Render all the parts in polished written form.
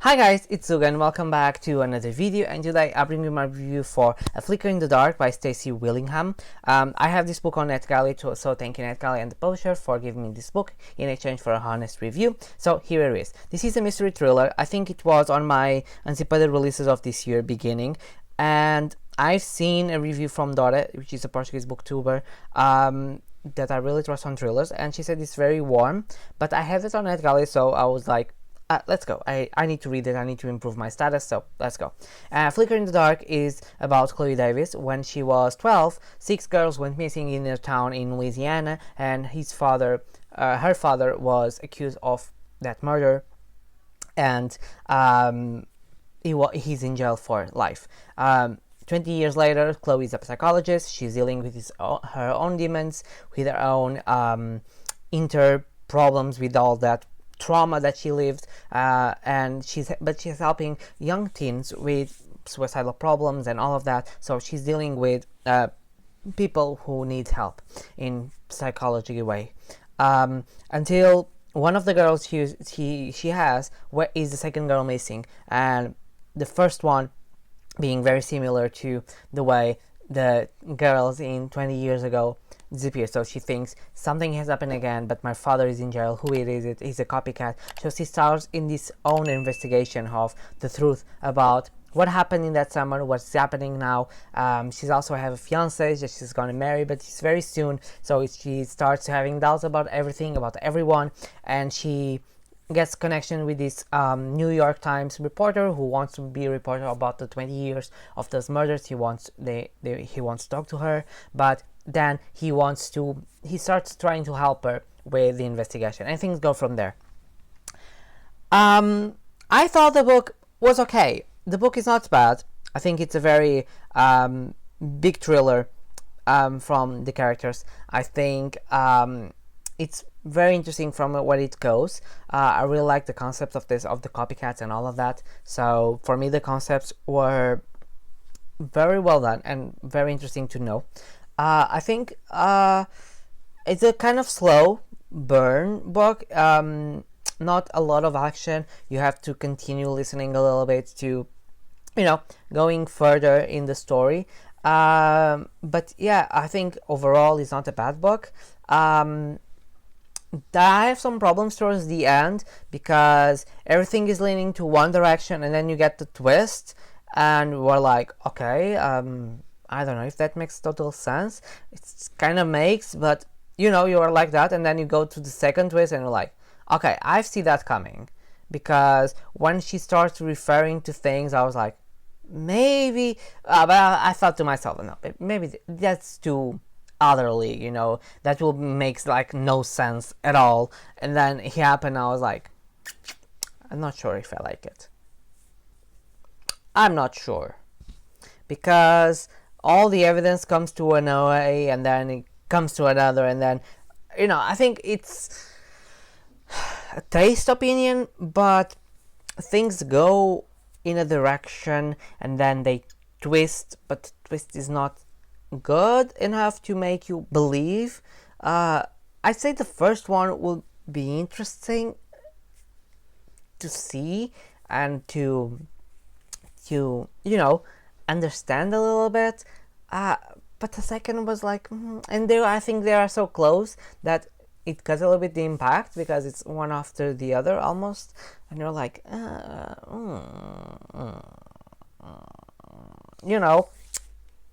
Hi guys, it's Zuga and welcome back to another video, and today I bring you my review for A Flicker in the Dark by Stacy Willingham. I have this book on NetGalley, so thank you NetGalley and the publisher for giving me this book in exchange for a honest review. So here it is. This is a mystery thriller. I think it was on my anticipated releases of this year beginning, and I've seen a review from Dora, which is a Portuguese booktuber, that I really trust on thrillers, and she said it's very warm, but I have it on NetGalley, so I was like, let's go. I need to read it. I need to improve my status, so let's go. Flicker in the Dark is about Chloe Davis. When she was 12, 6 girls went missing in a town in Louisiana, and her father was accused of that murder, and he's in jail for life. 20 years later, Chloe is a psychologist. She's dealing with her own demons, with her own inner problems, with all that trauma that she lived, and she's helping young teens with suicidal problems and all of that. So she's dealing with people who need help in psychology way, until one of the girls she has is the second girl missing, and the first one being very similar to the way the girls in 20 years ago disappear. So she thinks something has happened again, but my father is in jail. Who it is? He's a copycat. So she starts in this own investigation of the truth about what happened in that summer, what's happening now. She's also have a fiance that she's gonna marry, but it's very soon. So she starts having doubts about everything, about everyone, and she gets connection with this New York Times reporter who wants to be a reporter about the 20 years of those murders. He wants to talk to her, but then he starts trying to help her with the investigation, and things go from there. I thought the book was okay. The book is not bad. I think it's a very big thriller from the characters. I think it's very interesting from where it goes. I really like the concept of the copycats and all of that. So for me, the concepts were very well done and very interesting to know. I think it's a kind of slow burn book. Not a lot of action. You have to continue listening a little bit to, going further in the story. But yeah, I think overall it's not a bad book. I have some problems towards the end because everything is leaning to one direction, and then you get the twist, and we're like, okay, I don't know if that makes total sense. It kind of makes, but you are like that, and then you go to the second twist, and you're like, okay, I see that coming. Because when she starts referring to things, I was like, maybe, but I thought to myself, no, maybe that's too otherly, that will makes like no sense at all. And then it happened. I was like, I'm not sure if I like it. I'm not sure, because all the evidence comes to one way and then it comes to another, and then I think it's a taste opinion, but things go in a direction and then they twist, but the twist is not good enough to make you believe. I'd say the first one will be interesting to see and to understand a little bit, but the second was like, and I think they are so close that it cuts a little bit the impact, because it's one after the other almost, and you're like,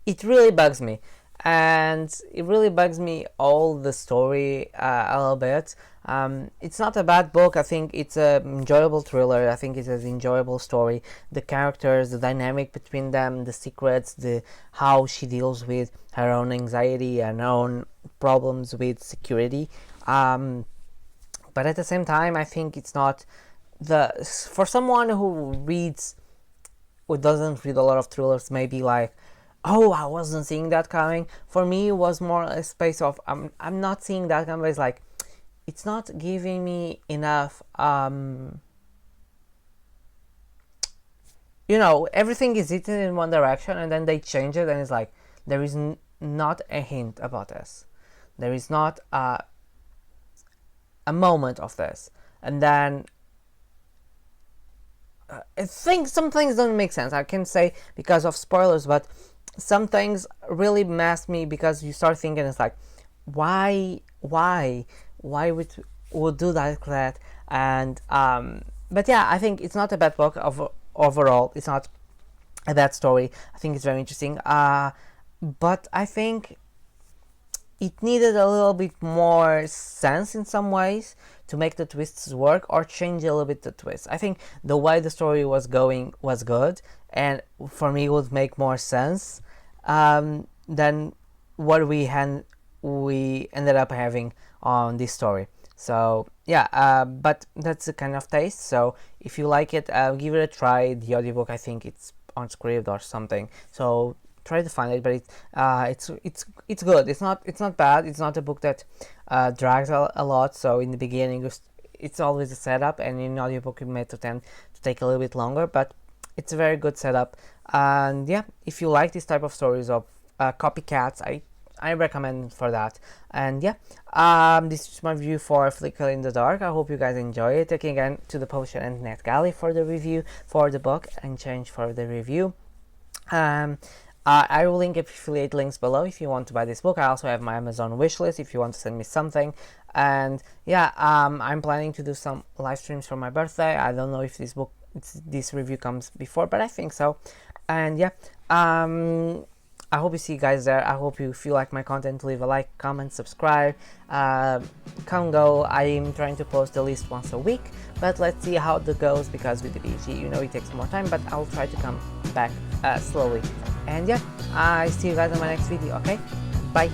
it really bugs me, and it really bugs me all the story a little bit. It's not a bad book. I think it's an enjoyable thriller. I think it's an enjoyable story. The characters, the dynamic between them, the secrets, how she deals with her own anxiety and her own problems with security. But at the same time, I think it's not for someone who doesn't read a lot of thrillers, maybe like, oh, I wasn't seeing that coming. For me, it was more a space of I'm not seeing that coming. It's like, it's not giving me enough. Everything is written in one direction, and then they change it, and it's like there is not a hint about this. There is not a moment of this, and then I think some things don't make sense. I can say because of spoilers, but some things really messed me because you start thinking it's like, why would do that? And but yeah, I think it's not a bad book overall. It's not a bad story. I think it's very interesting. But I think it needed a little bit more sense in some ways to make the twists work, or change a little bit the twist. I think the way the story was going was good, and for me it would make more sense than what we ended up having on this story. So yeah, but that's the kind of taste. So if you like it, give it a try. The audiobook, I think it's on scribd or something. So try to find it, but it's good. It's not bad. It's not a book that drags a lot. So in the beginning, it's always a setup, and in audiobook it may tend to take a little bit longer, but it's a very good setup. And yeah, if you like this type of stories of copycats, I recommend for that. And yeah, this is my review for Flicker in the Dark. I hope you guys enjoy it. Thank you again to the publisher and NetGalley for the review for the book and Change for the review. I will link affiliate links below if you want to buy this book. I also have my Amazon wishlist if you want to send me something. And yeah, I'm planning to do some live streams for my birthday. I don't know if this review comes before, but I think so. And yeah, I hope you see you guys there. I hope you feel like my content. Leave a like, comment, subscribe. Come go. I'm trying to post at least once a week, but let's see how that goes, because with the BG, it takes more time, but I'll try to come back slowly. And yeah, I see you guys in my next video. Okay, bye.